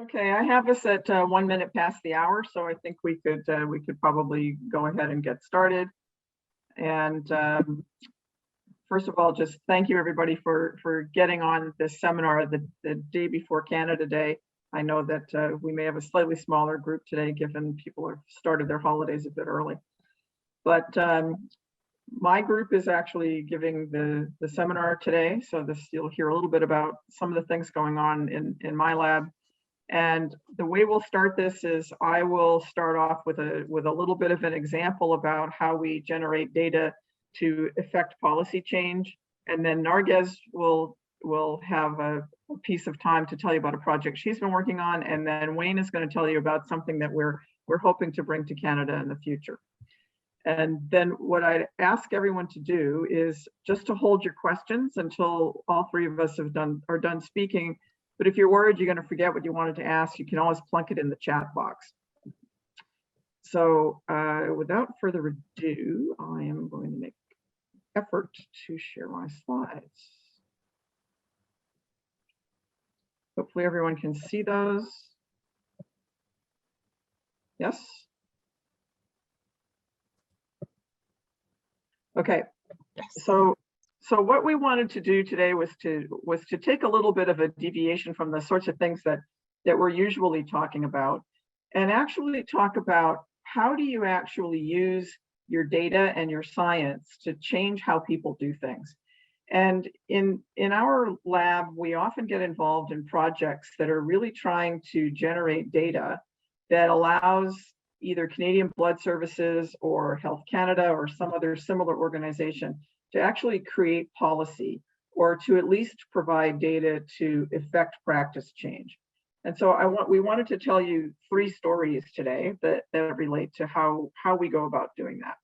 Okay, I have us at 1 minute past the hour, so I think we could probably go ahead and get started. And first of all, just thank you everybody for getting on this seminar the day before Canada Day. I know that we may have a slightly smaller group today, given people have started their holidays a bit early. But my group is actually giving the seminar today, so you'll hear a little bit about some of the things going on in my lab. And the way we'll start this is I will start off with a little bit of an example about how we generate data to affect policy change. And then Narges will have a piece of time to tell you about a project she's been working on. And then Wayne is going to tell you about something that we're hoping to bring to Canada in the future. And then what I'd ask everyone to do is just to hold your questions until all three of us are done speaking. But if you're worried you're going to forget what you wanted to ask, you can always plunk it in the chat box. So without further ado, I am going to make an effort to share my slides. Hopefully everyone can see those. Yes? Okay. So what we wanted to do today was to take a little bit of a deviation from the sorts of things that we're usually talking about, and actually talk about how do you actually use your data and your science to change how people do things. And in our lab, we often get involved in projects that are really trying to generate data that allows either Canadian Blood Services or Health Canada or some other similar organization to actually create policy, or to at least provide data to affect practice change. And so we wanted to tell you 3 stories today that relate to how we go about doing that.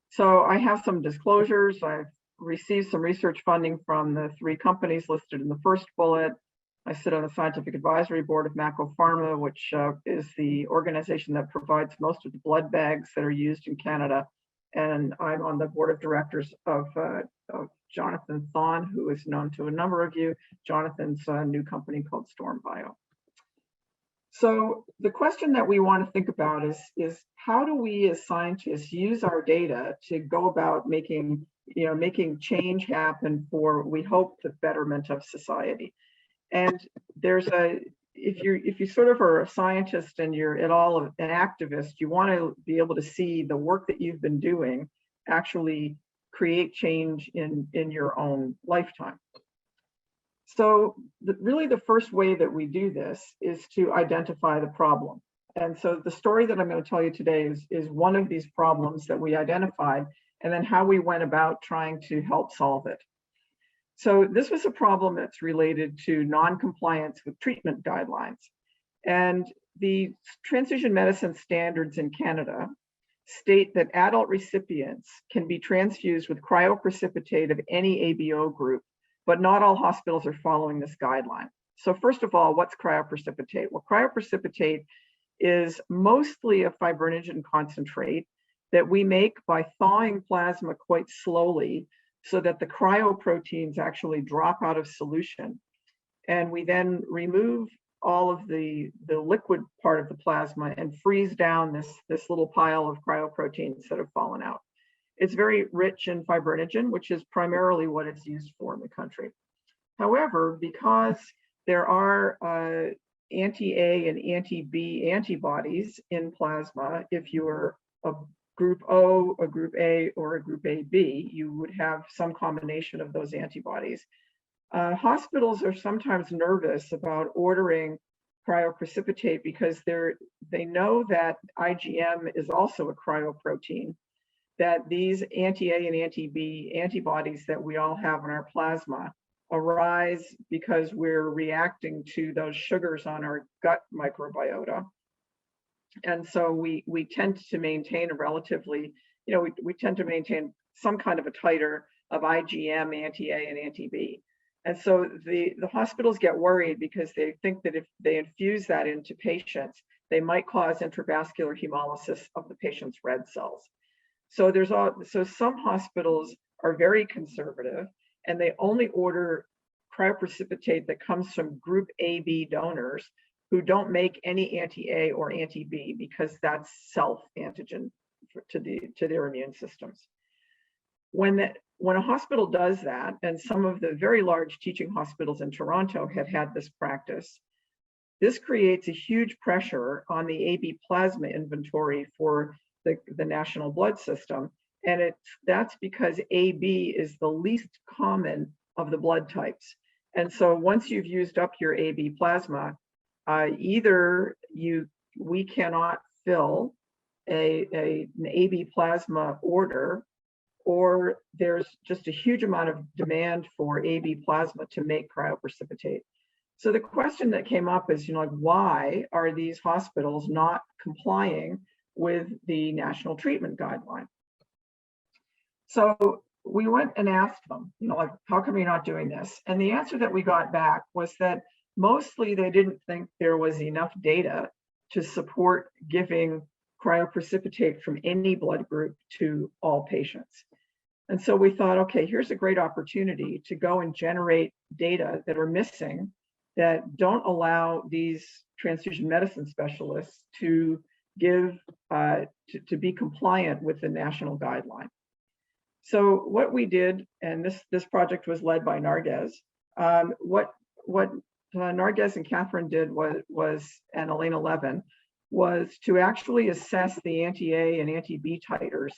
So I have some disclosures. I've received some research funding from the 3 companies listed in the first bullet. I sit on the scientific advisory board of Mako Pharma, which is the organization that provides most of the blood bags that are used in Canada. And I'm on the board of directors of Jonathan Thon, who is known to a number of you. Jonathan's new company called Storm Bio. So the question that we want to think about is how do we as scientists use our data to go about making change happen for, we hope, the betterment of society. And there's if you sort of are a scientist and you're at all an activist, you want to be able to see the work that you've been doing actually create change in your own lifetime. So really the first way that we do this is to identify the problem. And so the story that I'm going to tell you today is one of these problems that we identified, and then how we went about trying to help solve it. So this was a problem that's related to non-compliance with treatment guidelines. And the transfusion medicine standards in Canada state that adult recipients can be transfused with cryoprecipitate of any ABO group, but not all hospitals are following this guideline. So first of all, what's cryoprecipitate? Well, cryoprecipitate is mostly a fibrinogen concentrate that we make by thawing plasma quite slowly, so that the cryoproteins actually drop out of solution. And we then remove all of the liquid part of the plasma and freeze down this little pile of cryoproteins that have fallen out. It's very rich in fibrinogen, which is primarily what it's used for in the country. However, because there are anti-A and anti-B antibodies in plasma, if you are a Group O, a Group A, or a Group AB, you would have some combination of those antibodies. Hospitals are sometimes nervous about ordering cryoprecipitate because they know that IgM is also a cryoprotein, that these anti-A and anti-B antibodies that we all have in our plasma arise because we're reacting to those sugars on our gut microbiota. And so we tend to maintain a relatively, we tend to maintain some kind of a titer of IgM, anti-A, and anti-B. And so the hospitals get worried because they think that if they infuse that into patients, they might cause intravascular hemolysis of the patient's red cells. So some hospitals are very conservative, and they only order cryoprecipitate that comes from group AB donors who don't make any anti-A or anti-B because that's self-antigen to their immune systems. When a hospital does that, and some of the very large teaching hospitals in Toronto had this practice, this creates a huge pressure on the AB plasma inventory for the national blood system. And that's because AB is the least common of the blood types. And so once you've used up your AB plasma, either we cannot fill an AB plasma order, or there's just a huge amount of demand for AB plasma to make cryoprecipitate. So the question that came up is, like, why are these hospitals not complying with the national treatment guideline? So we went and asked them, like, how come you're not doing this? And the answer that we got back was that mostly they didn't think there was enough data to support giving cryoprecipitate from any blood group to all patients. And so we thought, okay, here's a great opportunity to go and generate data that are missing, that don't allow these transfusion medicine specialists to give, to be compliant with the national guideline. So what we did, and this project was led by Narges, what Narges and Catherine did and Elena Levin, was to actually assess the anti-A and anti-B titers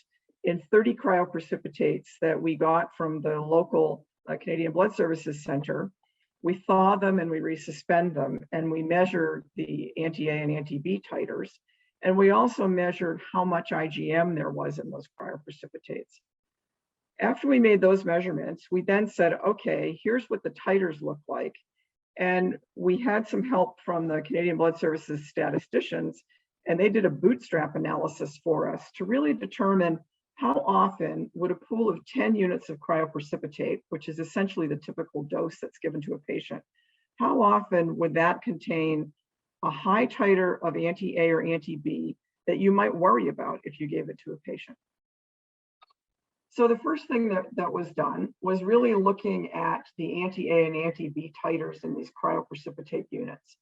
in 30 cryoprecipitates that we got from the local Canadian Blood Services Center. We thaw them and we resuspend them, and we measured the anti-A and anti-B titers. And we also measured how much IgM there was in those cryoprecipitates. After we made those measurements, we then said, okay, here's what the titers look like. And we had some help from the Canadian Blood Services statisticians, and they did a bootstrap analysis for us to really determine how often would a pool of 10 units of cryoprecipitate, which is essentially the typical dose that's given to a patient, how often would that contain a high titer of anti-A or anti-B that you might worry about if you gave it to a patient? So the first thing that was done was really looking at the anti-A and anti-B titers in these cryoprecipitate units.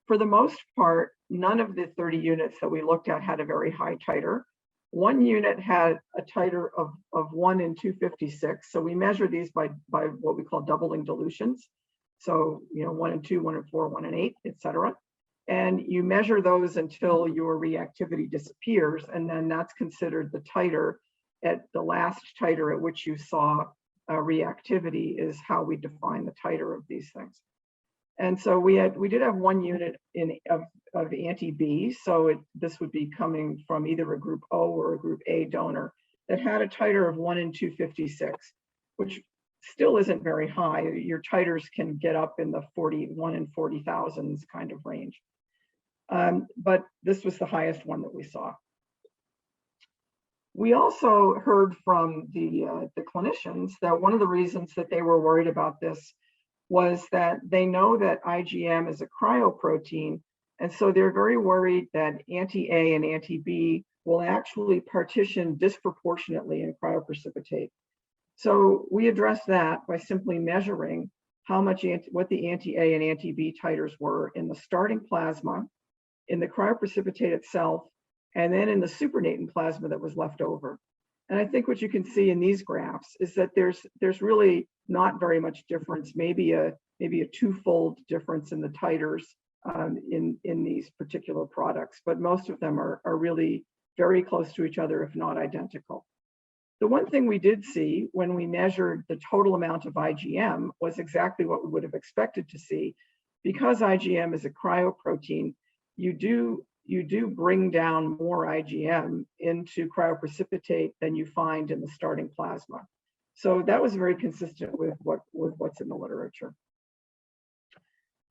For the most part, none of the 30 units that we looked at had a very high titer. One unit had a titer of 1 in 256. So we measure these by what we call doubling dilutions. So, 1 in 2, 1 in 4, 1 in 8, et cetera. And you measure those until your reactivity disappears. And then that's considered the titer. At the last titer at which you saw reactivity is how we define the titer of these things. And so we did have one unit of anti-B, so this would be coming from either a group O or a group A donor that had a titer of 1 in 256, which still isn't very high. Your titers can get up in the 1 in 40,000s kind of range. But this was the highest one that we saw. We also heard from the clinicians that one of the reasons that they were worried about this was that they know that IgM is a cryoprotein, and so they're very worried that anti-A and anti-B will actually partition disproportionately in cryoprecipitate. So we addressed that by simply measuring what the anti-A and anti-B titers were in the starting plasma, in the cryoprecipitate itself, and then in the supernatant plasma that was left over. And I think what you can see in these graphs is that there's really not very much difference, maybe a twofold difference in the titers in these particular products, but most of them are really very close to each other, if not identical. The one thing we did see when we measured the total amount of IgM was exactly what we would have expected to see. Because IgM is a cryoprotein, you do bring down more IgM into cryoprecipitate than you find in the starting plasma. So that was very consistent with what's in the literature.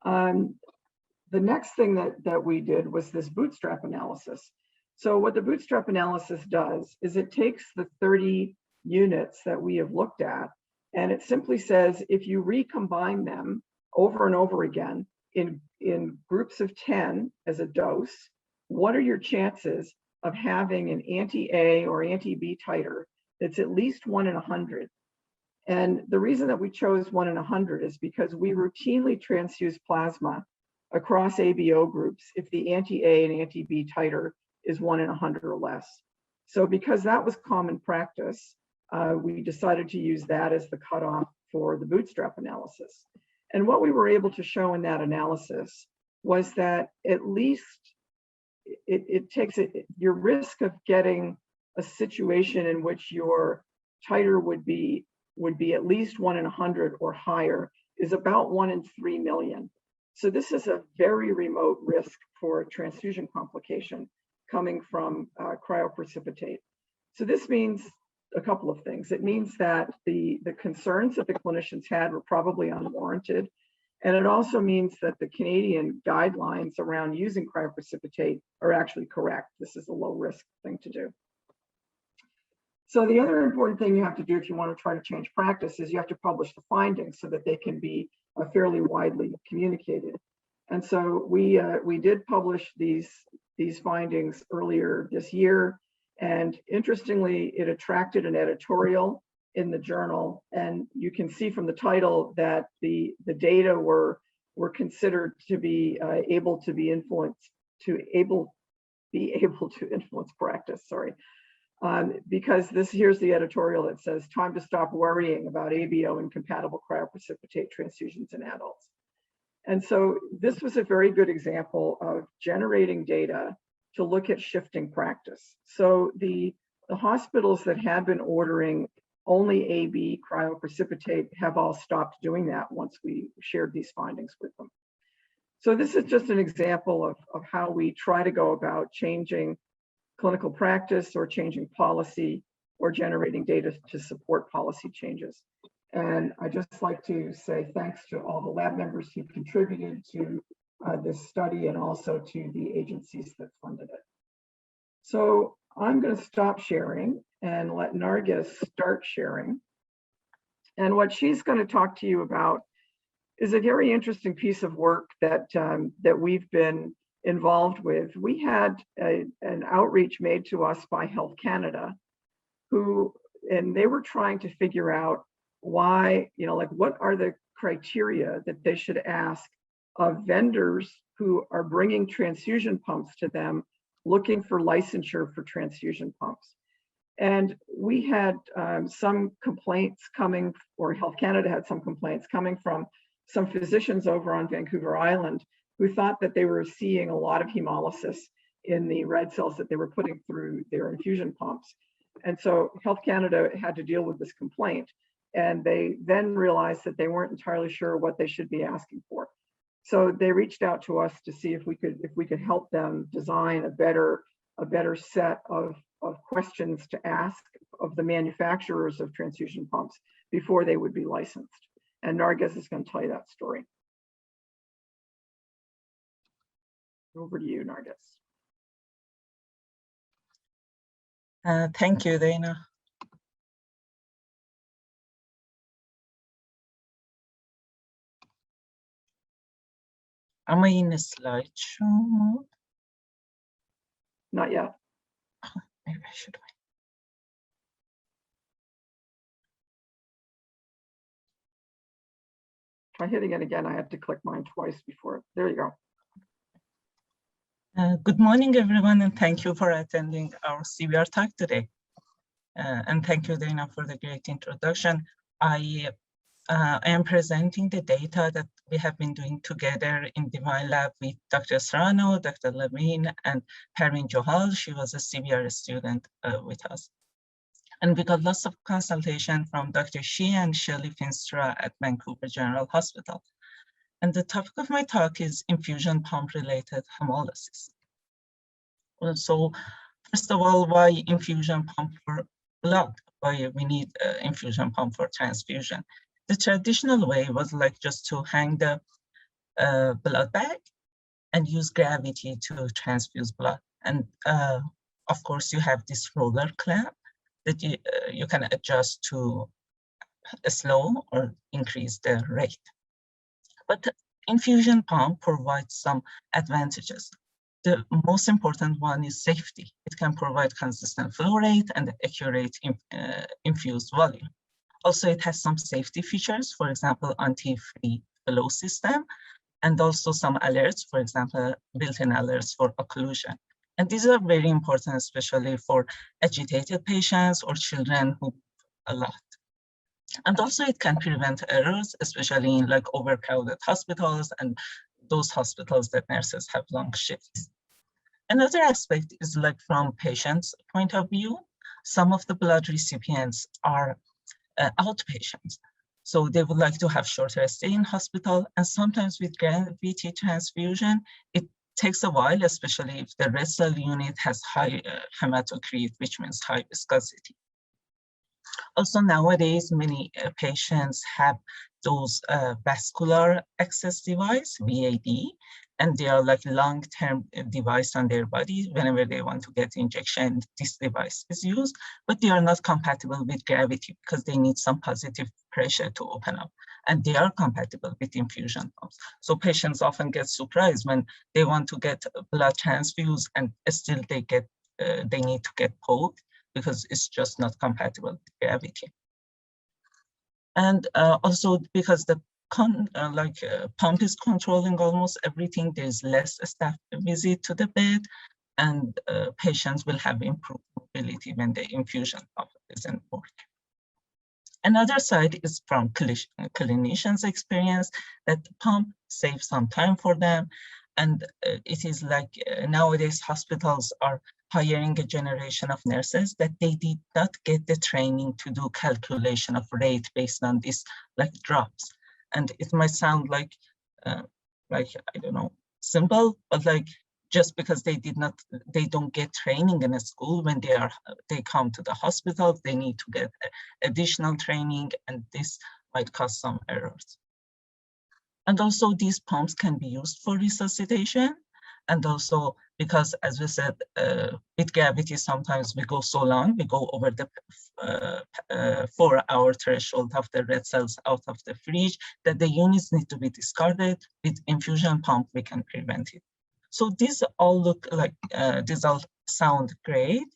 The next thing that we did was this bootstrap analysis. So what the bootstrap analysis does is it takes the 30 units that we have looked at, and it simply says, if you recombine them over and over again in groups of 10 as a dose, what are your chances of having an anti-A or anti-B titer that's at least 1 in 100? And the reason that we chose 1 in 100 is because we routinely transfuse plasma across ABO groups if the anti-A and anti-B titer is 1 in 100 or less. So because that was common practice, we decided to use that as the cutoff for the Bootstrap analysis. And what we were able to show in that analysis was that at least it takes your risk of getting a situation in which your titer would be at least 1 in 100 or higher is about 1 in 3 million. So this is a very remote risk for a transfusion complication coming from cryoprecipitate. So this means a couple of things. It means that the concerns that the clinicians had were probably unwarranted. And it also means that the Canadian guidelines around using cryoprecipitate are actually correct. This is a low risk thing to do. So the other important thing you have to do if you want to try to change practice is you have to publish the findings so that they can be fairly widely communicated. And so we did publish these findings earlier this year. And interestingly, it attracted an editorial in the journal. And you can see from the title that the data were considered to be able to influence practice, sorry. Because here's the editorial that says, time to stop worrying about ABO incompatible cryoprecipitate transfusions in adults. And so this was a very good example of generating data to look at shifting practice. So the hospitals that had been ordering only AB cryoprecipitate have all stopped doing that once we shared these findings with them. So this is just an example of how we try to go about changing clinical practice or changing policy or generating data to support policy changes. And I just like to say thanks to all the lab members who contributed to this study and also to the agencies that funded it. So I'm going to stop sharing and let Nargis start sharing. And what she's going to talk to you about is a very interesting piece of work that we've been involved with. We had an outreach made to us by Health Canada, and they were trying to figure out why, what are the criteria that they should ask of vendors who are bringing transfusion pumps to them, looking for licensure for transfusion pumps. And we had some complaints coming, or Health Canada had some complaints coming from some physicians over on Vancouver Island who thought that they were seeing a lot of hemolysis in the red cells that they were putting through their infusion pumps. And so Health Canada had to deal with this complaint. And they then realized that they weren't entirely sure what they should be asking for. So they reached out to us to see if we could help them design a better set of questions to ask of the manufacturers of transfusion pumps before they would be licensed. And Nargis is going to tell you that story. Over to you, Nargis. Thank you, Dana. Am I in a slideshow mode? Not yet. Oh, maybe I should wait. Try hitting it again. I had to click mine twice before. There you go. Good morning, everyone, and thank you for attending our CBR talk today. And thank you, Dana, for the great introduction. I am presenting the data that we have been doing together in Devine lab with Dr. Serrano, Dr. Levine, and Pervin Johal. She was a CBR student with us. And we got lots of consultation from Dr. Shi and Shelley Finstra at Vancouver General Hospital. And the topic of my talk is infusion pump related hemolysis. So first of all, why infusion pump for blood? Why we need infusion pump for transfusion? The traditional way was like just to hang the blood bag and use gravity to transfuse blood. And of course, you have this roller clamp that you can adjust to slow or increase the rate. But the infusion pump provides some advantages. The most important one is safety. It can provide consistent flow rate and accurate infused volume. Also, it has some safety features, for example, anti-free flow system, and also some alerts, for example, built-in alerts for occlusion. And these are very important, especially for agitated patients or children who a lot. And also it can prevent errors, especially in like overcrowded hospitals and those hospitals that nurses have long shifts. Another aspect is like from patients' point of view, some of the blood recipients are outpatients. So they would like to have shorter stay in hospital, and sometimes with gravity transfusion, it takes a while, especially if the red cell unit has high hematocrit, which means high viscosity. Also nowadays, many patients have those vascular access device, VAD, and they are like long-term device on their body. Whenever they want to get injection, this device is used, but they are not compatible with gravity because they need some positive pressure to open up, and they are compatible with infusion pumps. So patients often get surprised when they want to get blood transfused and still they need to get poked because it's just not compatible with gravity. And also because the pump is controlling almost everything, there's less staff visit to the bed, and patients will have improved mobility when the infusion pump isn't working. Another side is from clinicians' experience that the pump saves some time for them. And it is like nowadays hospitals are hiring a generation of nurses that they did not get the training to do calculation of rate based on these like drops. And it might sound like I don't know, simple, but like just because they don't get training in a school, when they come to the hospital, they need to get additional training, and this might cause some errors. And also these pumps can be used for resuscitation. And also because, as we said, with gravity, sometimes we go so long, we go over the 4-hour threshold of the red cells out of the fridge that the units need to be discarded. With infusion pump, we can prevent it. So these all look like, these all sound great.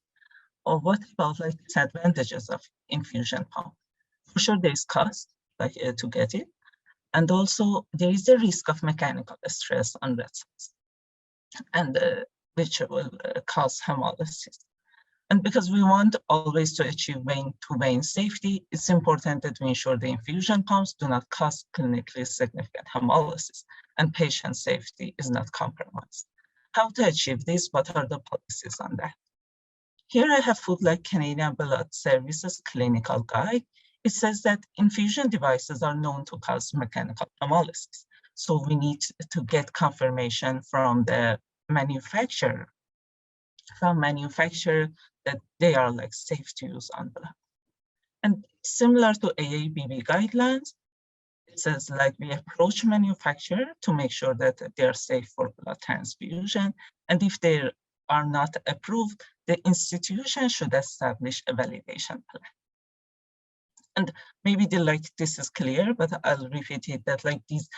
Or what about like disadvantages of infusion pump? For sure, there's cost to get it. And also there is a risk of mechanical stress on red cells, and which will cause hemolysis. And because we want always to achieve vein-to-vein safety, it's important that we ensure the infusion pumps do not cause clinically significant hemolysis, and patient safety is not compromised. How to achieve this? What are the policies on that? Here I have put like Canadian Blood Services clinical guide. It says that infusion devices are known to cause mechanical hemolysis. So we need to get confirmation from the manufacturer, that they are like safe to use on blood. And similar to AABB guidelines, it says like we approach manufacturer to make sure that they are safe for blood transfusion. And if they are not approved, the institution should establish a validation plan. And maybe this is clear, but I'll repeat it, that like these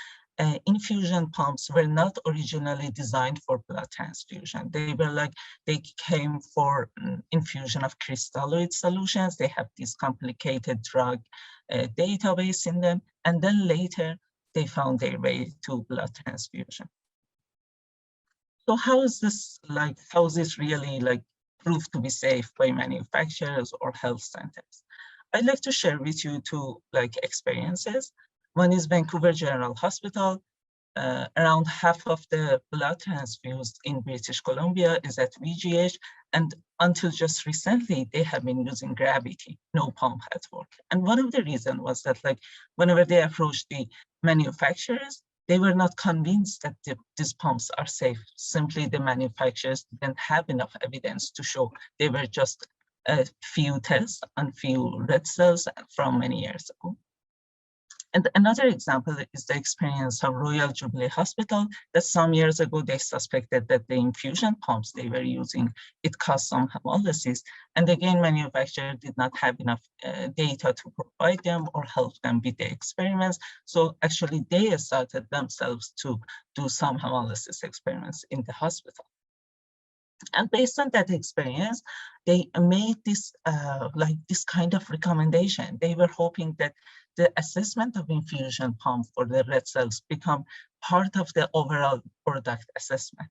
infusion pumps were not originally designed for blood transfusion. They came for infusion of crystalloid solutions. They have this complicated drug database in them. And then later they found their way to blood transfusion. So how is this really like proved to be safe by manufacturers or health centers? I'd like to share with you two experiences. One is Vancouver General Hospital. Around half of the blood transfused in British Columbia is at VGH, and until just recently, they have been using gravity, no pump at work. And one of the reasons was that whenever they approached the manufacturers, they were not convinced that these pumps are safe. Simply the manufacturers didn't have enough evidence to show. They were just a few tests on few red cells from many years ago. And another example is the experience of Royal Jubilee Hospital, that some years ago they suspected that the infusion pumps they were using, it caused some hemolysis. And again, manufacturer did not have enough data to provide them or help them with the experiments. So actually they started themselves to do some hemolysis experiments in the hospital. And based on that experience, they made this this kind of recommendation. They were hoping that the assessment of infusion pump for the red cells become part of the overall product assessment.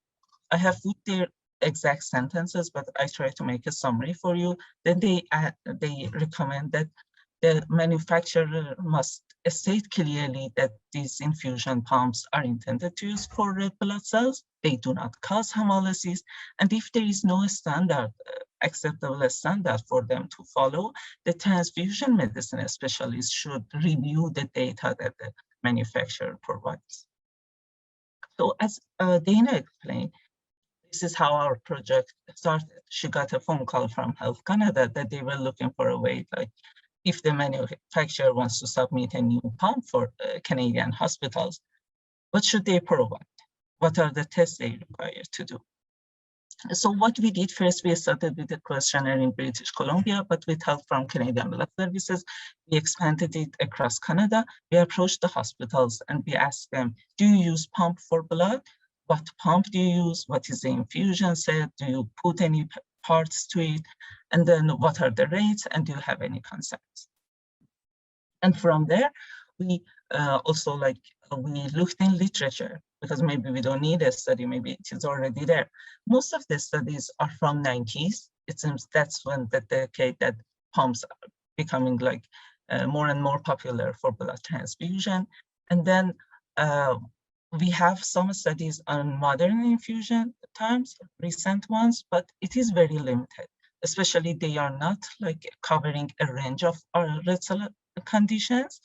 I have put their exact sentences, but I try to make a summary for you. Then they recommend that the manufacturer must state clearly that these infusion pumps are intended to use for red blood cells. They do not cause hemolysis. And if there is no standard, acceptable standard for them to follow, the transfusion medicine specialist should review the data that the manufacturer provides. So as Dana explained, this is how our project started. She got a phone call from Health Canada that they were looking for a way, like, if the manufacturer wants to submit a new pump for Canadian hospitals, what should they provide? What are the tests they require to do? So what we did first, we started with a questionnaire in British Columbia, but with help from Canadian Blood Services, we expanded it across Canada. We approached the hospitals and we asked them, do you use pump for blood? What pump do you use? What is the infusion set? Do you put any parts to it? And then what are the rates? And do you have any concerns? And from there, we also we looked in literature, because maybe we don't need a study, maybe it is already there. Most of the studies are from 90s. It seems that's when the decade that pumps are becoming more and more popular for blood transfusion. And then we have some studies on modern infusion times, recent ones, but it is very limited. Especially they are not covering a range of red cell conditions,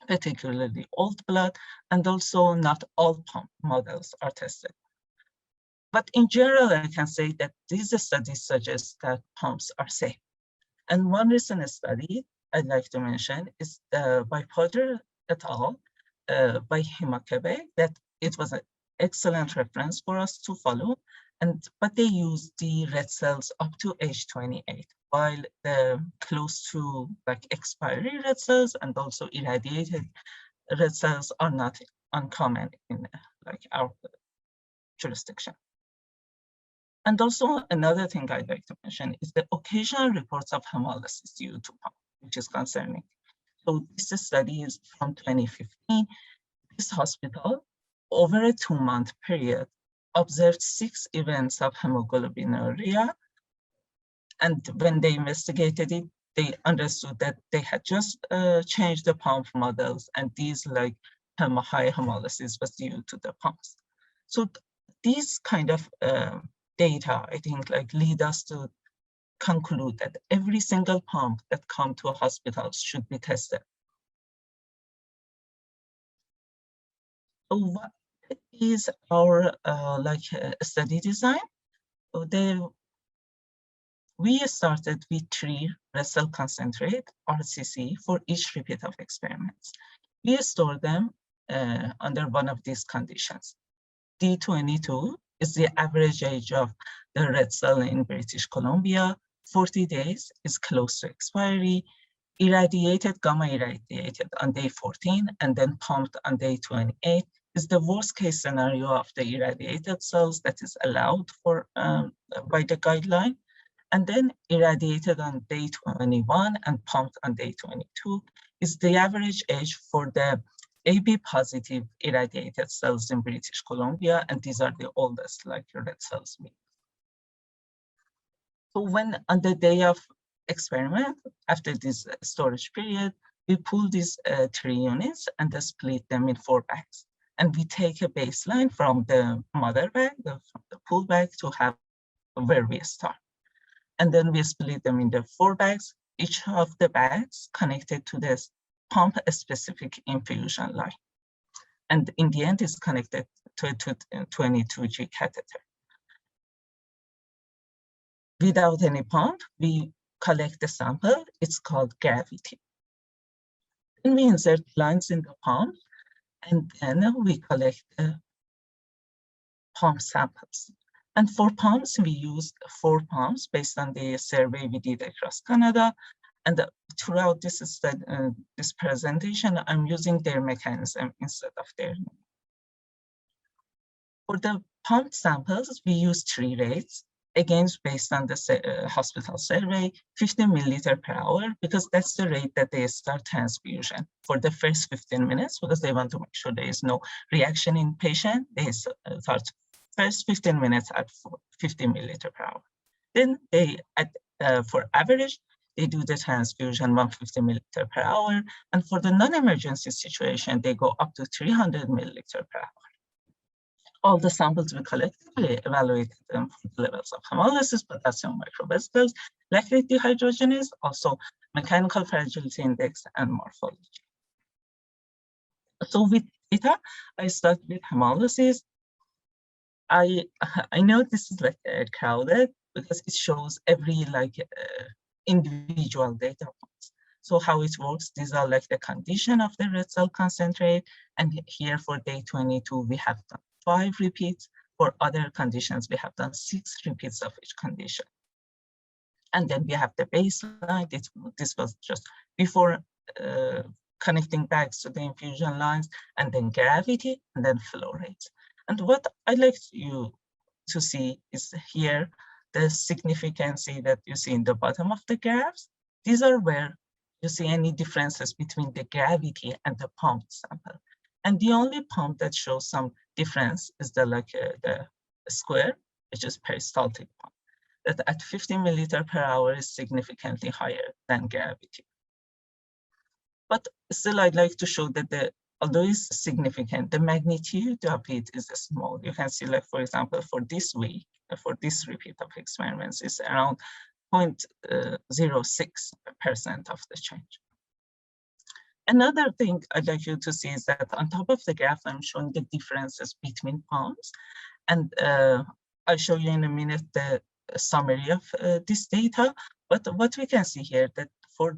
particularly old blood, and also not all pump models are tested. But in general, I can say that these studies suggest that pumps are safe. And one recent study I'd like to mention is by Potter et al. By Himakebe, that it was an excellent reference for us to follow. But they used the red cells up to age 28, while the close to expiry red cells and also irradiated red cells are not uncommon in our jurisdiction. And also another thing I'd like to mention is the occasional reports of hemolysis due to pump, which is concerning. So this study is from 2015. This hospital, over a 2-month period, observed 6 events of hemoglobinuria. And when they investigated it, they understood that they had just changed the pump models, and these high hemolysis was due to the pumps. So these kind of data, I think, lead us to conclude that every single pump that come to hospitals should be tested. So what is our study design? So we started with 3 red cell concentrate, RCC, for each repeat of experiments. We store them under one of these conditions. D22 is the average age of the red cell in British Columbia. 40 days is close to expiry. Irradiated, gamma irradiated on day 14, and then pumped on day 28 is the worst case scenario of the irradiated cells that is allowed for by the guideline. And then irradiated on day 21 and pumped on day 22 is the average age for the AB positive irradiated cells in British Columbia, and these are the oldest red cells. So when on the day of experiment, after this storage period, we pull these 3 units and split them in 4 bags. And we take a baseline from the mother bag, from the pool bag, to have where we start. And then we split them into 4 bags, each of the bags connected to this pump-specific infusion line. And in the end, it's connected to a 22G catheter. Without any pump, we collect the sample. It's called gravity. Then we insert lines in the pump, and then we collect the pump samples. And for pumps, we used 4 pumps based on the survey we did across Canada. And throughout this presentation, I'm using their mechanism instead of their name. For the pump samples, we use 3 rates. again, based on the hospital survey, 15 milliliter per hour, because that's the rate that they start transfusion for the first 15 minutes, because they want to make sure there is no reaction in patient. They start first 15 minutes at 50 milliliter per hour. Then they, for average, they do the transfusion 150 milliliter per hour. And for the non-emergency situation, they go up to 300 milliliter per hour. All the samples we collectively evaluated them for the levels of hemolysis, potassium microvesicles, lactate dehydrogenase, also mechanical fragility index, and morphology. So with data, I start with hemolysis. I know this is like crowded because it shows every individual data points. So how it works, these are like the condition of the red cell concentrate. And here for day 22, we have done 5 repeats. For other conditions, we have done 6 repeats of each condition. And then we have the baseline. This was just before connecting back to the infusion lines, and then gravity, and then flow rates. And what I'd like you to see is here, the significance that you see in the bottom of the graphs. These are where you see any differences between the gravity and the pump sample. And the only pump that shows some difference is the square, which is peristaltic pump, that at 50 milliliter per hour is significantly higher than gravity. But still, I'd like to show that although it's significant, the magnitude of it is small. You can see, like, for example, for this week, for this repeat of experiments, is around 0.06% of the change. Another thing I'd like you to see is that on top of the graph, I'm showing the differences between pumps. And I'll show you in a minute the summary of this data. But what we can see here, that for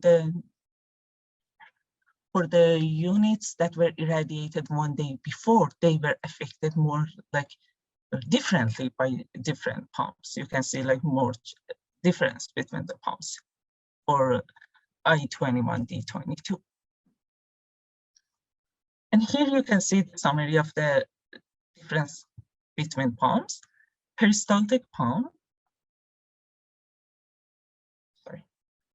the units that were irradiated one day before, they were affected more differently by different pumps. You can see more difference between the pumps for I21, D22. And here you can see the summary of the difference between pumps. Peristaltic pump,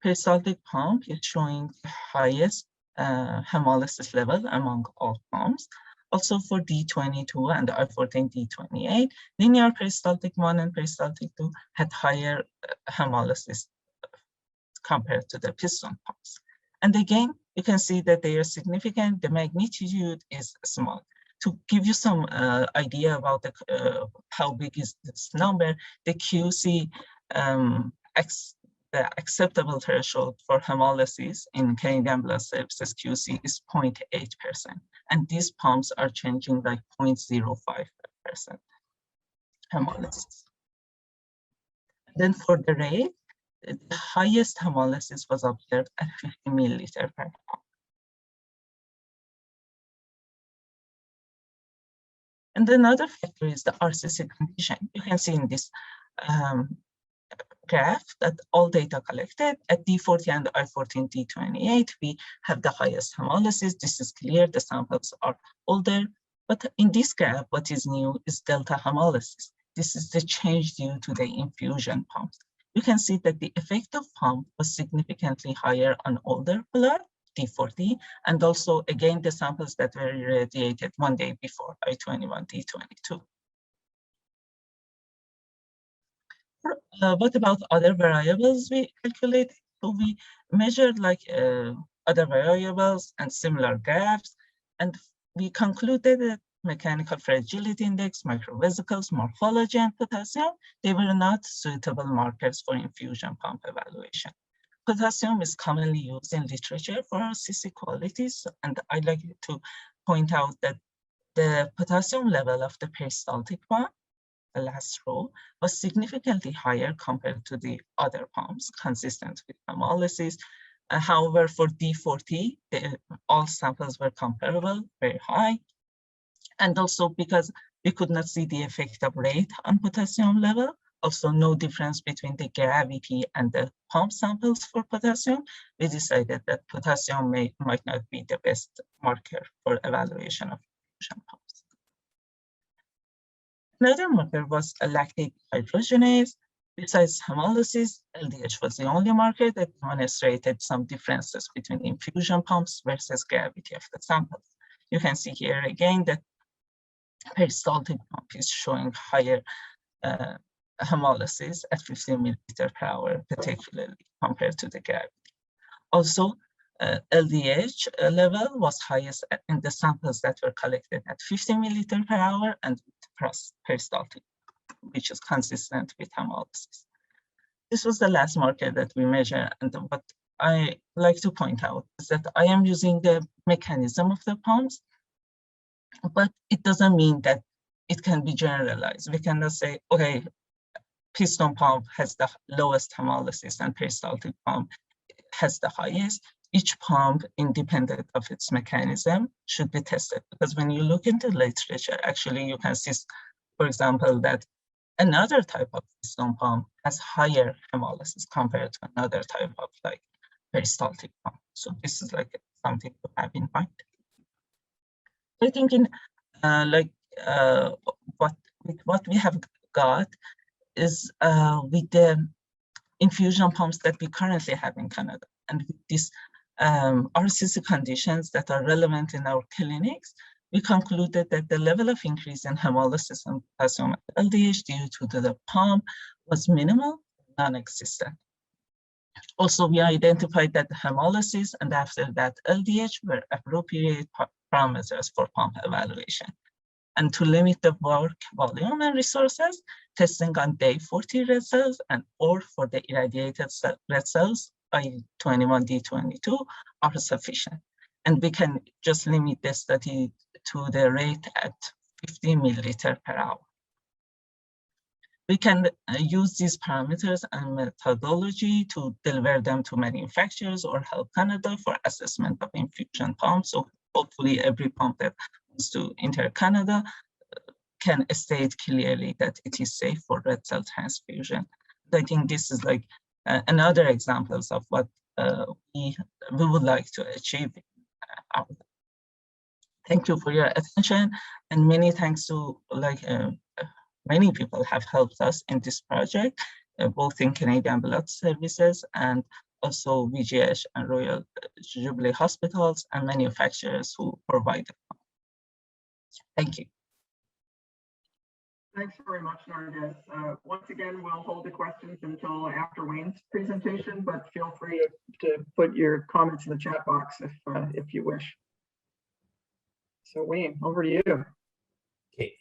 peristaltic pump is showing the highest hemolysis level among all pumps. Also for D22 and I14 D28, linear peristaltic 1 and peristaltic 2 had higher hemolysis compared to the piston pumps. And again, you can see that they are significant. The magnitude is small. To give you some idea about how big is this number, the QC, the acceptable threshold for hemolysis in Canadian Blood Services QC is 0.8%. And these pumps are changing like 0.05% hemolysis. Then for the rate, the highest hemolysis was observed at 50 milliliter per hour. And another factor is the RCC condition. You can see in this graph that all data collected at D40 and I14 D28, we have the highest hemolysis. This is clear, the samples are older. But in this graph, what is new is delta hemolysis. This is the change due to the infusion pumps. You can see that the effect of pump was significantly higher on older blood, D40, and also, again, the samples that were irradiated one day before, I21, D22. What about other variables we calculated? So we measured other variables and similar graphs, and we concluded that mechanical fragility index, microvesicles, morphology, and potassium, they were not suitable markers for infusion pump evaluation. Potassium is commonly used in literature for RCC qualities, and I'd like to point out that the potassium level of the peristaltic pump, the last row, was significantly higher compared to the other pumps, consistent with hemolysis. However, for D40, all samples were comparable, very high. And also because we could not see the effect of rate on potassium level, also no difference between the gravity and the pump samples for potassium, we decided that potassium might not be the best marker for evaluation of infusion pumps. Another marker was a lactate dehydrogenase. Besides hemolysis, LDH was the only marker that demonstrated some differences between infusion pumps versus gravity of the samples. You can see here again that peristaltic pump is showing higher hemolysis at 15 milliliter per hour, particularly compared to the gravity. Also, LDH level was highest in the samples that were collected at 50 milliliter per hour and peristaltic, which is consistent with hemolysis. This was the last marker that we measured, and what I like to point out is that I am using the mechanism of the pumps, but it doesn't mean that it can be generalized. We cannot say, okay, piston pump has the lowest hemolysis and peristaltic pump has the highest. Each pump, independent of its mechanism, should be tested, because when you look into literature, actually you can see, for example, that another type of piston pump has higher hemolysis compared to another type of like peristaltic pump. So this is like something to have in mind. I think in what we have got is with the infusion pumps that we currently have in Canada, and with these RCC conditions that are relevant in our clinics, we concluded that the level of increase in hemolysis and potassium LDH due to the pump was minimal, non-existent. Also, we identified that the hemolysis and after that LDH were appropriate parameters for pump evaluation. And to limit the work volume and resources, testing on day 40 red cells and or for the irradiated red cells, I21D22, are sufficient. And we can just limit the study to the rate at 50 milliliter per hour. We can use these parameters and methodology to deliver them to manufacturers or Health Canada for assessment of infusion pumps. So hopefully every pump that wants to enter Canada can state clearly that it is safe for red cell transfusion. I think this is like another examples of what we would like to achieve. Thank you for your attention, and many thanks to many people have helped us in this project, both in Canadian Blood Services and also VGH and Royal Jubilee Hospitals and manufacturers who provide it. Thank you. Thanks very much, Narges. Once again, we'll hold the questions until after Wayne's presentation, but feel free to put your comments in the chat box if you wish. So Wayne, over to you. Okay.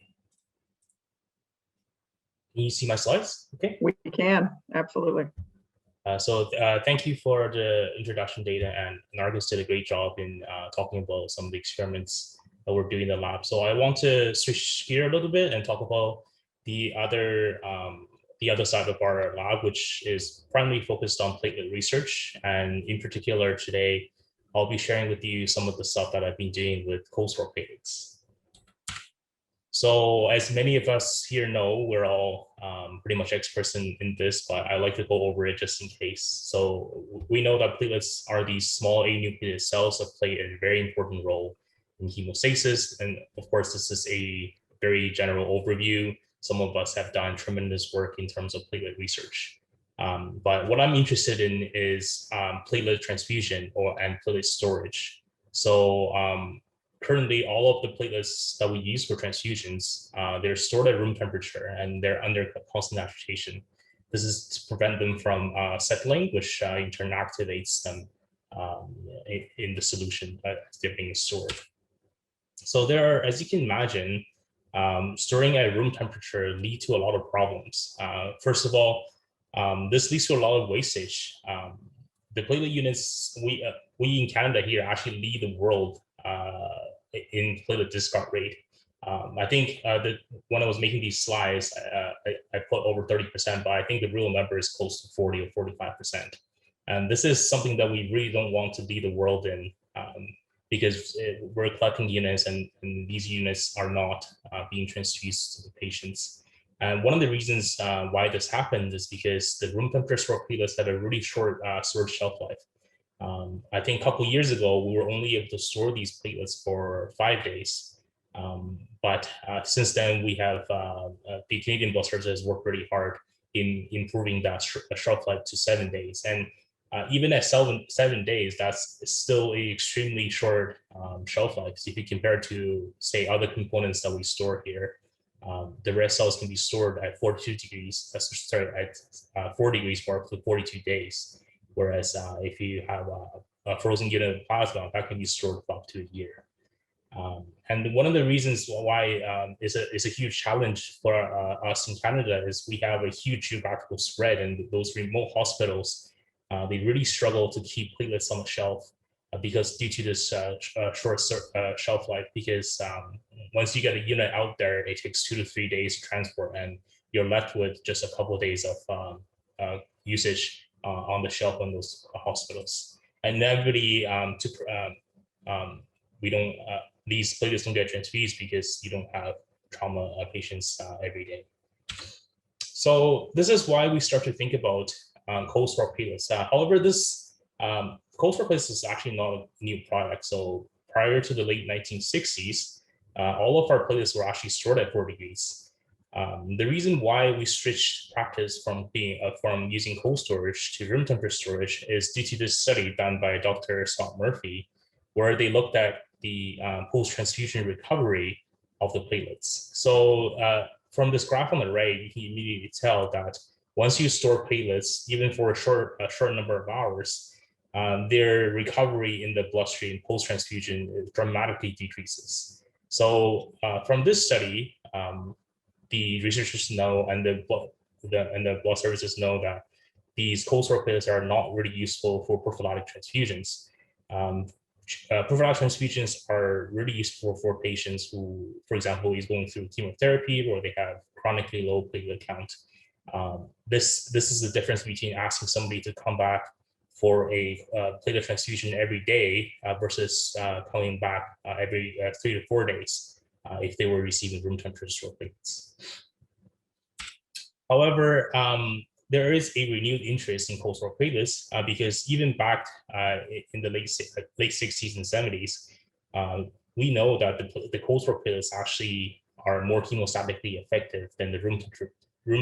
Can you see my slides? Okay. We can, absolutely. Thank you for the introduction data, and Narges did a great job in talking about some of the experiments that we're doing in the lab. So I want to switch gear a little bit and talk about the other side of our lab, which is primarily focused on platelet research. And in particular today, I'll be sharing with you some of the stuff that I've been doing with cold store platelets. So as many of us here know, we're all pretty much experts in this, but I like to go over it just in case. So we know that platelets are these small anucleated cells that play a very important role in hemostasis. And of course, this is a very general overview. Some of us have done tremendous work in terms of platelet research. But what I'm interested in is platelet transfusion and platelet storage. So currently, all of the platelets that we use for transfusions, they're stored at room temperature and they're under constant agitation. This is to prevent them from settling, which in turn activates them in the solution that they're being stored. So there are, as you can imagine, storing at room temperature lead to a lot of problems. First of all, this leads to a lot of wastage. The platelet units, we in Canada here actually lead the world in platelet discard rate. I think that when I was making these slides, I put over 30%, but I think the real number is close to 40 or 45%. And this is something that we really don't want to lead the world in, because we're collecting units and these units are not being transfused to the patients. And one of the reasons why this happens is because the room temperature stored platelets have a really short storage shelf life. I think a couple of years ago, we were only able to store these platelets for 5 days. But since then, we have the Canadian Blood Services has worked really hard in improving that shelf life to 7 days. And even at 7 days, that's still a extremely short shelf life. So if you compare to, say, other components that we store here, the red cells can be stored at 42 degrees, at 4 degrees for up to 42 days. Whereas if you have a frozen unit of plasma, that can be stored for up to a year. And one of the reasons why is a huge challenge for us in Canada is we have a huge geographical spread, and those remote hospitals, they really struggle to keep platelets on the shelf because due to this short shelf life, because once you get a unit out there, it takes 2 to 3 days to transport, and you're left with just a couple of days of usage on the shelf in those hospitals. And inevitably, these platelets don't get transfused because you don't have trauma patients every day. So this is why we start to think about cold store platelets. However, this cold store platelets is actually not a new product. So prior to the late 1960s, all of our platelets were actually stored at 4 degrees. The reason why we switched practice from using cold storage to room temperature storage is due to this study done by Dr. Scott Murphy, where they looked at the post-transfusion recovery of the platelets. So from this graph on the right, you can immediately tell that once you store platelets, even for a short number of hours, their recovery in the bloodstream post-transfusion dramatically decreases. So from this study, the researchers know, and the blood services know, that these cold store platelets are not really useful for prophylactic transfusions. Prophylactic transfusions are really useful for patients who, for example, is going through chemotherapy or they have chronically low platelet count. This is the difference between asking somebody to come back for a platelet transfusion every day versus coming back every 3 to 4 days if they were receiving room temperature stored platelets. However, there is a renewed interest in cold store platelets because even back in the late 60s and 70s, we know that the cold store platelets actually are more chemostatically effective than the room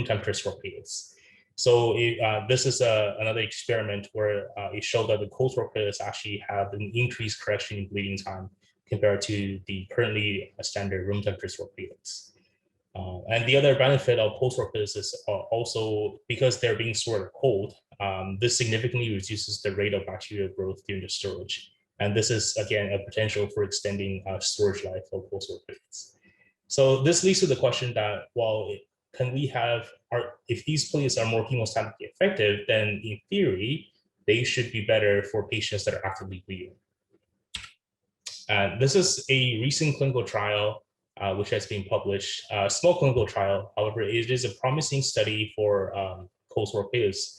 temperature store platelets. So this is another experiment where it showed that the cold store platelets actually have an increased correction in bleeding time compared to the currently standard room temperature store platelets. And the other benefit of cold store platelets is also because they're being stored cold, this significantly reduces the rate of bacterial growth during the storage. And this is, again, a potential for extending storage life of cold store platelets. So this leads to the question that, well, if these platelets are more chemostatically effective, then in theory, they should be better for patients that are actively bleeding. This is a recent clinical trial which has been published, a small clinical trial. However, it is a promising study for cold store platelets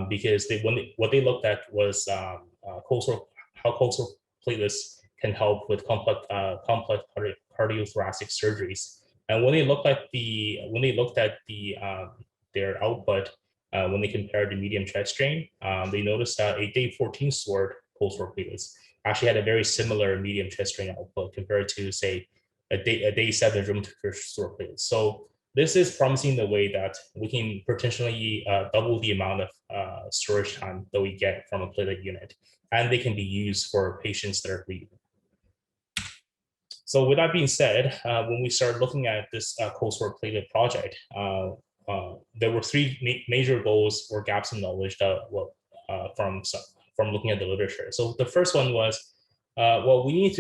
because what they looked at was how cold store platelets can help with complex cardiothoracic surgeries. And when they looked at their output, when they compared the medium chest strain, they noticed that a day 14 stored cold store platelets actually had a very similar medium chest strain output compared to, say, a day 7 room temperature store platelets. So this is promising the way that we can potentially double the amount of storage time that we get from a platelet unit, and they can be used for patients that are bleeding. So with that being said, when we started looking at this cold store platelet project, there were 3 major goals or gaps in knowledge that from looking at the literature. So the first one was, well, we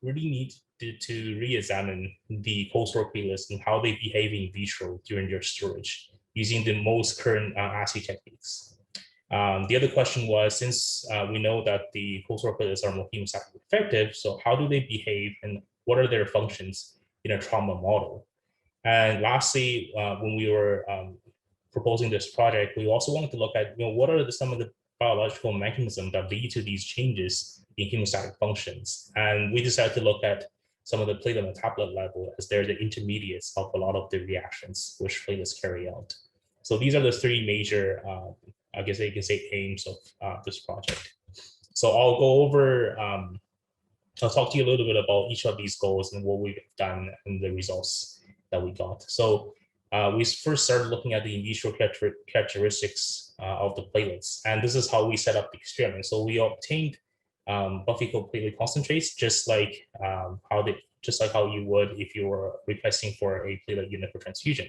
really need to re-examine the cold store platelets and how they behave in vitro during their storage using the most current assay techniques. The other question was, since we know that the cold store platelets are more chemostatically effective, so how do they behave and what are their functions in a trauma model? And lastly, when we were proposing this project, we also wanted to look at, what are some of the biological mechanisms that lead to these changes in hemostatic functions. And we decided to look at some of the platelet metabolite level, as they're the intermediates of a lot of the reactions which platelets carry out. So these are the 3 major, I guess you can say, aims of this project. So I'll go over, I'll talk to you a little bit about each of these goals and what we've done and the results that we got. So we first started looking at the in vitro characteristics of the platelets. And this is how we set up the experiment. So we obtained buffy-coat platelet concentrates, just like how you would if you were requesting for a platelet unit for transfusion.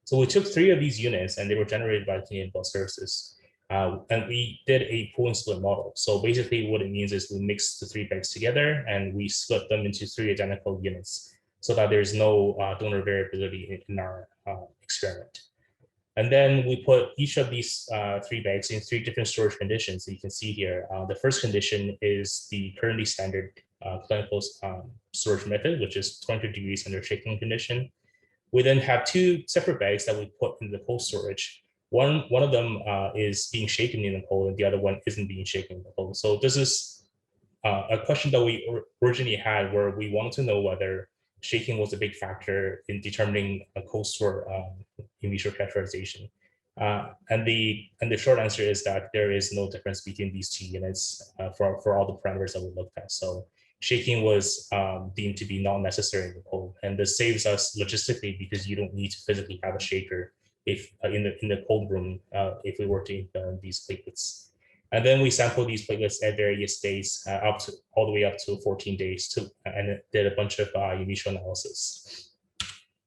So we took 3 of these units, and they were generated by Canadian Blood Services. And we did a pool and split model. So basically what it means is we mix the 3 bags together and we split them into 3 identical units so that there's no donor variability in our experiment. And then we put each of these 3 bags in 3 different storage conditions that you can see here. The first condition is the currently standard clinical storage method, which is 200 degrees under shaking condition. We then have 2 separate bags that we put in the cold storage. One of them is being shaken in the cold, and the other one isn't being shaken in the cold. So this is a question that we originally had, where we wanted to know whether shaking was a big factor in determining a cold store in vitro characterization. And the short answer is that there is no difference between these 2 units for all the parameters that we looked at. So shaking was deemed to be not necessary in the cold, and this saves us logistically because you don't need to physically have a shaker if in the cold room if we were to implement these platelets. And then we sampled these platelets at various days, all the way up to 14 days, and did a bunch of in vitro analysis.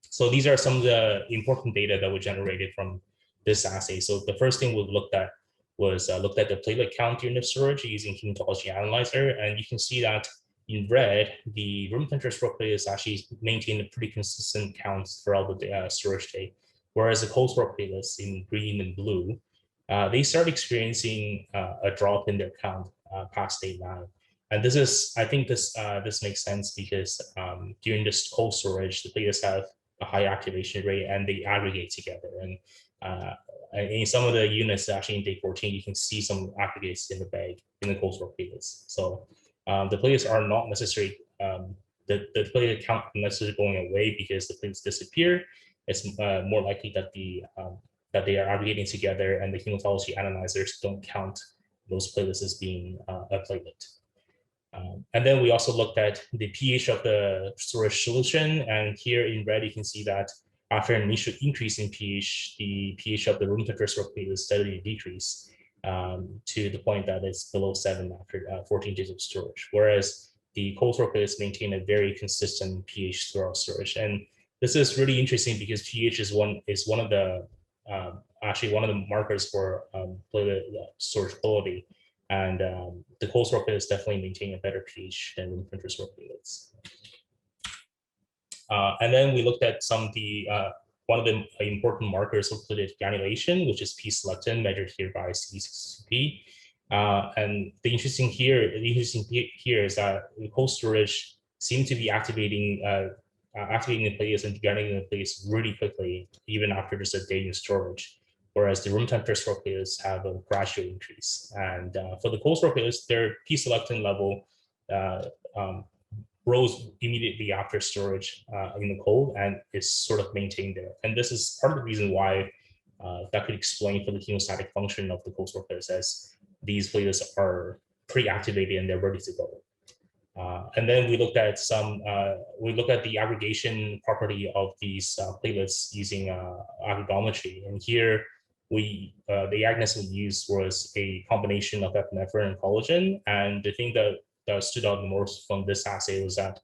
So these are some of the important data that we generated from this assay. So the first thing we looked at was looked at the platelet count during the storage using hematology analyzer, and you can see that in red, the room temperature stored platelets actually maintained a pretty consistent count throughout the storage day, whereas the cold stored platelets in green and blue, they start experiencing a drop in their count past day 9. And this is, I think this makes sense because during this cold storage, the platelets have a high activation rate and they aggregate together. And in some of the units, actually in day 14, you can see some aggregates in the bag in the cold stored platelets. So the platelets are not necessarily, the platelet count not necessarily going away because the platelets disappear. It's more likely that that they are aggregating together, and the hematology analyzers don't count those platelets as being a platelet. And then we also looked at the pH of the storage solution, and here in red you can see that after an initial increase in pH, the pH of the room temperature stored platelets steadily decrease to the point that it's below 7 after 14 days of storage, whereas the cold stored platelets maintain a very consistent pH throughout storage. And this is really interesting because pH is one of the actually one of the markers for platelet storage quality, and the cold stored platelets definitely maintain a better pH than room temperature stored platelets. And then we looked at some of the one of the important markers of platelet granulation, which is P-selectin, measured here by CD62P. And the interesting here is that the cold storage seem to be activating the platelets and degranulating the platelets really quickly, even after just a day in storage. Whereas the room temperature stored platelets have a gradual increase. And for the cold stored platelets, their P-selectin level rose immediately after storage in the cold and is sort of maintained there. And this is part of the reason why that could explain for the hemostatic function of the cold stored platelets, as these platelets are pre-activated and they're ready to go. And then we looked at the aggregation property of these platelets using aggregometry. And here the agonist we used was a combination of epinephrine and collagen. And the thing that stood out the most from this assay was that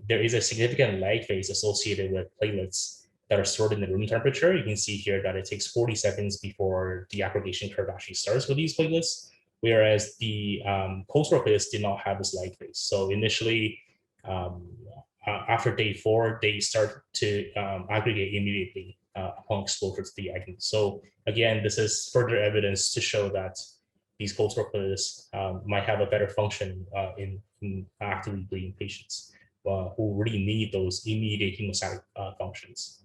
there is a significant lag phase associated with platelets that are stored in the room temperature. You can see here that it takes 40 seconds before the aggregation curve actually starts with these platelets, whereas the cold stored platelets did not have this lag phase. So initially, after day 4, they start to aggregate immediately upon exposure to the agonist. So again, this is further evidence to show that these cold stored platelets might have a better function in actively bleeding patients who really need those immediate hemostatic functions.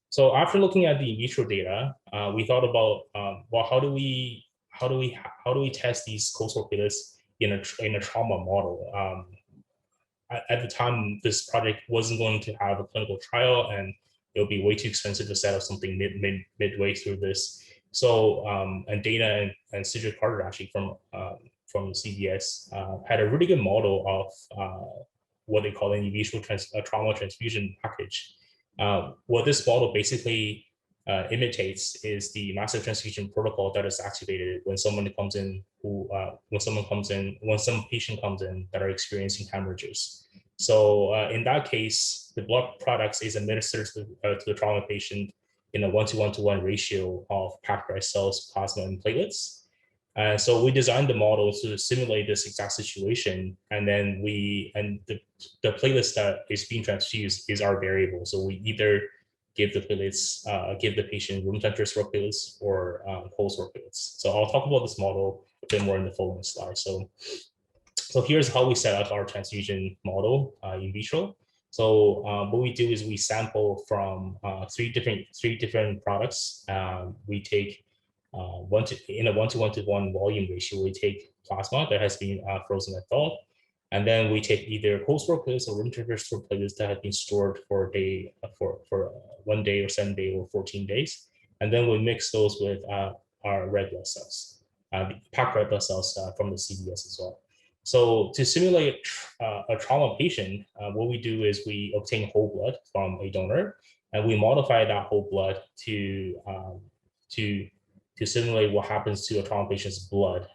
So after looking at the in vitro data, we thought about well, how do we test these cold stored platelets in a trauma model? At the time, this project wasn't going to have a clinical trial, and it would be way too expensive to set up something midway through this. So, and Dana and Cedric Carter actually from CBS had a really good model of what they call an in vitro trauma transfusion package. What this model basically imitates is the massive transfusion protocol that is activated when someone comes in when some patient comes in that are experiencing hemorrhages. So in that case, the blood products is administered to the trauma patient in a 1:1:1 ratio of packed red cells, plasma, and platelets. So we designed the model to simulate this exact situation, and then the platelets that is being transfused is our variable. So we either give the platelets, give the patient room temperature stored platelets or cold stored platelets. So I'll talk about this model a bit more in the following slide. So here's how we set up our transfusion model in vitro. So what we do is we sample from three different products. We take in a 1:1:1 volume ratio, we take plasma that has been frozen and thawed, and then we take either cold stored platelets or room temperature stored platelets that have been stored for a day, for 1 day or 7 days or 14 days, and then we mix those with our red blood cells, packed red blood cells from the CBS as well. So to simulate a trauma patient, what we do is we obtain whole blood from a donor, and we modify that whole blood to simulate what happens to a trauma patient's blood.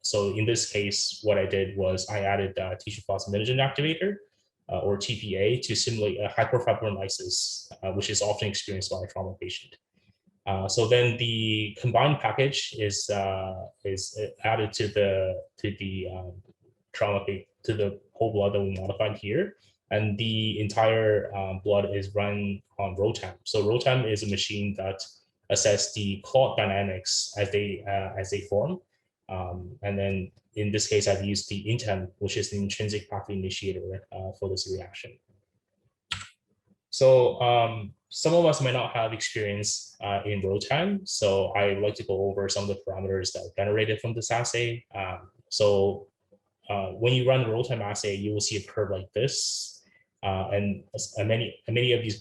So in this case, what I did was I added tissue plasminogen activator, or TPA, to simulate a hyperfibrinolysis, which is often experienced by a trauma patient. So then the combined package is added to the whole blood that we modified here, and the entire blood is run on ROTAM. So ROTAM is a machine that assess the clot dynamics as they form. And then in this case, I've used the INTEM, which is the intrinsic pathway initiator for this reaction. So some of us might not have experience in ROTAM, so I would like to go over some of the parameters that are generated from this assay. When you run the ROTAM assay, you will see a curve like this, and many of these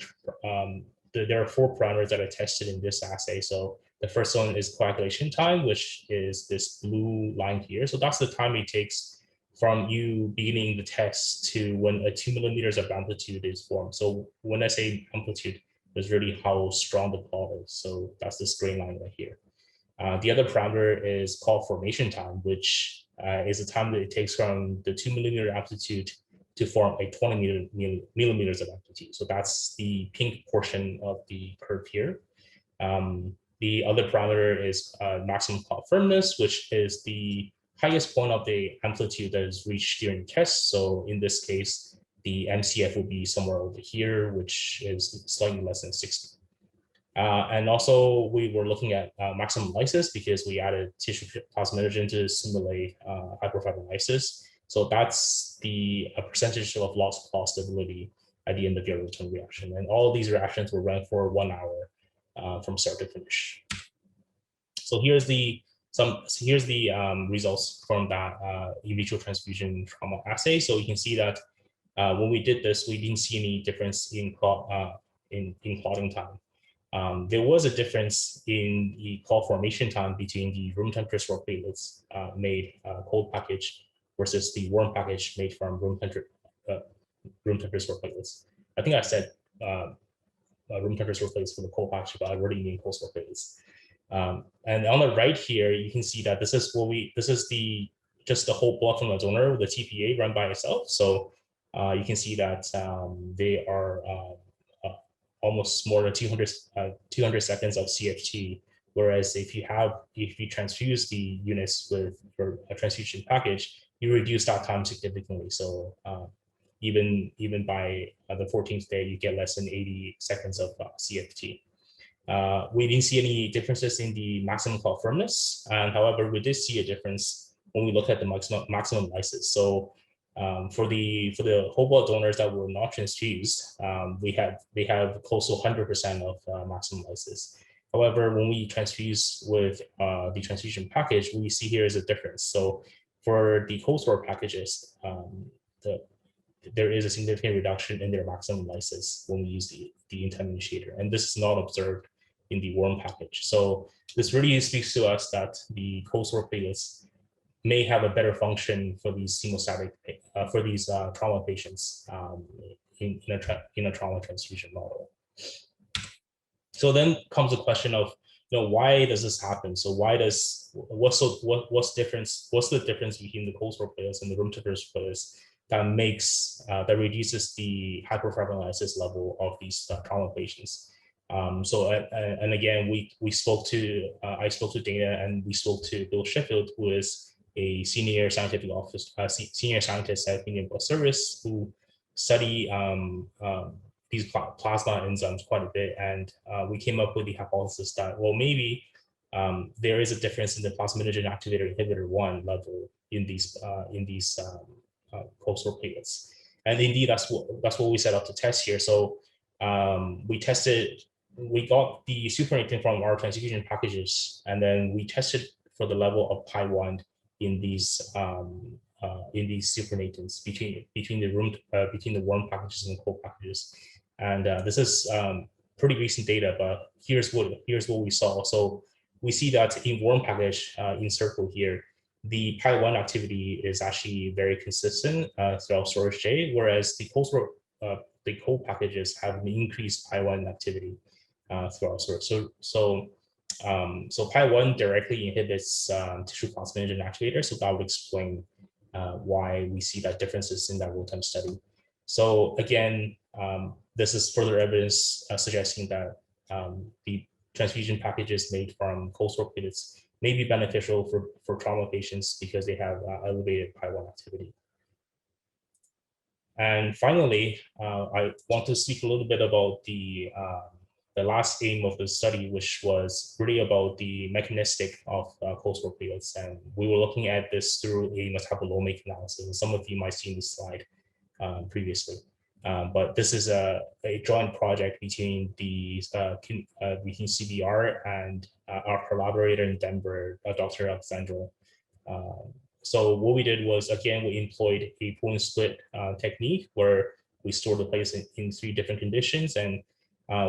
there are 4 parameters that are tested in this assay. So the first one is coagulation time, which is this blue line here. So that's the time it takes from you beginning the test to when a 2 millimeters of amplitude is formed. So when I say amplitude, it's really how strong the clot is. So that's this gray line right here. The other parameter is clot formation time, which is the time that it takes from the 2 millimeter amplitude to form a 20 millimeters of amplitude. So that's the pink portion of the curve here. The other parameter is maximum clot firmness, which is the highest point of the amplitude that is reached during test. So in this case, the MCF will be somewhere over here, which is slightly less than 60. And also we were looking at maximum lysis because we added tissue plasminogen to simulate hyperfibrinolysis. So that's the percentage of loss of clot stability at the end of your return reaction. And all of these reactions were run for 1 hour from start to finish. So here's the results from that in vitro transfusion trauma assay. So you can see that when we did this, we didn't see any difference in clotting time. There was a difference in the clot formation time between the room temperature stored platelets made cold package versus the warm package made from room temperature stored platelets. I think I said room temperature stored platelets for the cold package, but I already mean cold stored platelets. And on the right here, you can see that this is just the whole blood from the donor with the TPA run by itself. So you can see that they are almost more than 200 seconds of CFT. Whereas if you transfuse the units with your transfusion package, you reduce that time significantly. So even by the 14th day, you get less than 80 seconds of CFT. We didn't see any differences in the maximum clot firmness, and however, we did see a difference when we look at the maximum lysis. So for the whole blood donors that were not transfused, they have close to 100% of maximum lysis. However, when we transfuse with the transfusion package, what we see here is a difference. So for the cold store packages, there is a significant reduction in their maximum lysis when we use the INTEM initiator, and this is not observed in the warm package. So this really speaks to us that the cold store platelets may have a better function for these hemostatic, for these trauma patients in a trauma transfusion model. So then comes the question of, why does this happen? So what's the difference between the cold store platelets and the room temperature platelets that reduces the hyperfibrinolysis level of these trauma patients? And again, I spoke to Dana, and we spoke to Bill Sheffield, who is a senior scientist at Indian Blood Service, who study these plasma enzymes quite a bit, and we came up with the hypothesis that, well, maybe there is a difference in the plasminogen activator inhibitor 1 level in these cold store platelets, and indeed that's what we set out to test here. So we got the supernatant from our transfusion packages, and then we tested for the level of Pi1 in these supernatants between the warm packages and the cold packages. And this is pretty recent data, but here's what we saw. So we see that in warm package in circle here, the Pi1 activity is actually very consistent throughout storage J, whereas the cold packages have an increased Pi1 activity throughout storage. So Pi1 directly inhibits tissue plasminogen activator, so that would explain why we see that differences in that real-time study. So again, this is further evidence suggesting that the transfusion packages made from cold store platelets may be beneficial for trauma patients because they have elevated Pi1 activity. And finally, I want to speak a little bit about the last aim of the study, which was really about the mechanistic of cold store platelets. And we were looking at this through a metabolomic analysis. And some of you might see this slide previously. But this is a joint project between between CBR and our collaborator in Denver, Dr. Alexandra. So what we did was, again, we employed a pool and split technique where we store the platelets in 3 different conditions, and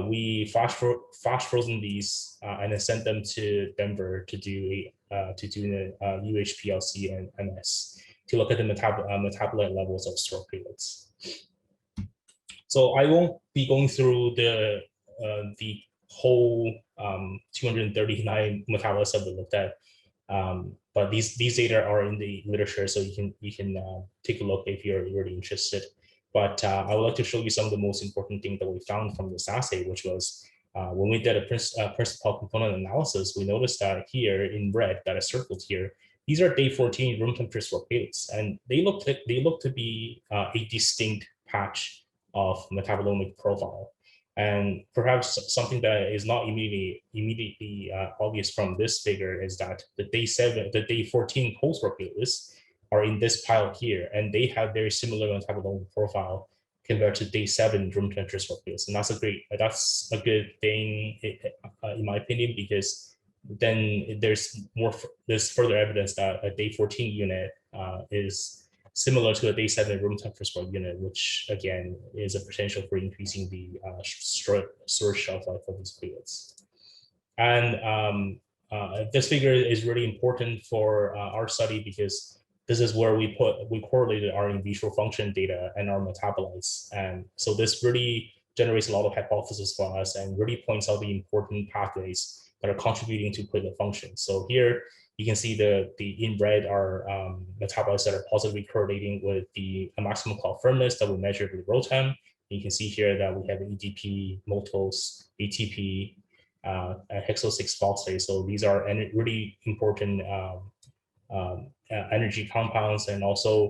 we flash frozen these and then sent them to Denver to do the UHPLC and MS to look at the metabolite levels of stored platelets. So I won't be going through the whole 239 metabolites that we looked at, but these data are in the literature, so you can take a look if you're really interested. But I would like to show you some of the most important things that we found from this assay, which was when we did a principal component analysis, we noticed that here in red that is circled here, these are day 14 room temperature stored platelets, and they look to be a distinct patch of metabolomic profile. And perhaps something that is not immediately obvious from this figure is that the day 14 cold store platelets are in this pile here, and they have very similar metabolomic profile compared to day 7 room temperature stored platelets. And that's a good thing in my opinion, because then there's further evidence that a day 14 unit is similar to a day 7 room temperature stored unit, which again is a potential for increasing the storage shelf life of these platelets. And this figure is really important for our study because this is where we correlated our in vitro function data and our metabolites. And so this really generates a lot of hypotheses for us and really points out the important pathways that are contributing to platelet function. So here you can see the in red are metabolites that are positively correlating with the maximum clot firmness that we measured with ROTEM. You can see here that we have EDP, maltose, ATP, and hexo-6-phosphate. So these are really important energy compounds, and also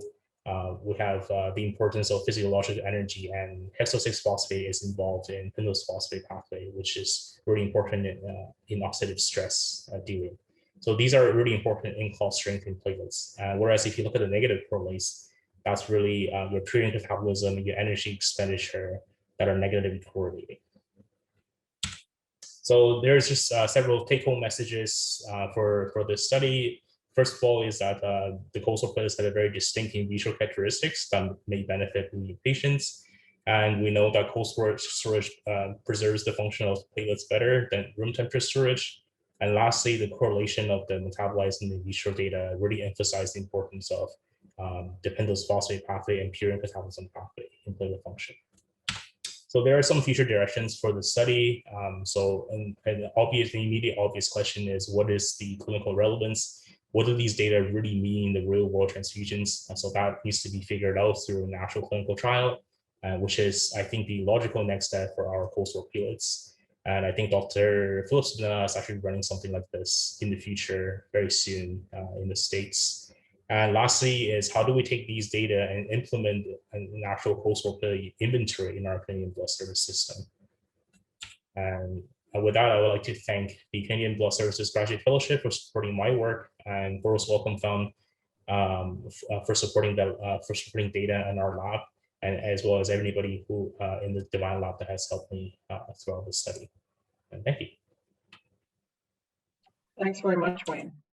we have the importance of physiological energy, and hexo-6-phosphate is involved in pentose phosphate pathway, which is really important in oxidative stress dealing. So these are really important in clot strength in platelets. Whereas if you look at the negative correlates, that's really your treating metabolism and your energy expenditure that are negatively correlating. So there's just several take-home messages for this study. First of all, is that the cold store platelets have a very distinct in vitro characteristics that may benefit the patients. And we know that cold storage preserves the function of platelets better than room temperature storage. And lastly, the correlation of the metabolites in the in vitro data really emphasize the importance of the pentose phosphate pathway and purine metabolism pathway in platelet function. So there are some future directions for the study. And obviously, immediate obvious question is, what is the clinical relevance? What do these data really mean in the real world transfusions? And so that needs to be figured out through an actual clinical trial, which is, I think, the logical next step for our post-war platelets. And I think Dr. Phillips is actually running something like this in the future very soon in the States. And lastly is, how do we take these data and implement an actual post-war platelet inventory in our Canadian Blood Service system? And with that, I would like to thank the Canadian Blood Services Graduate Fellowship for supporting my work, and Burroughs Wellcome Fund for supporting data in our lab, and as well as everybody who in the Devine lab that has helped me throughout the study. And thank you. Thanks very much, Wayne.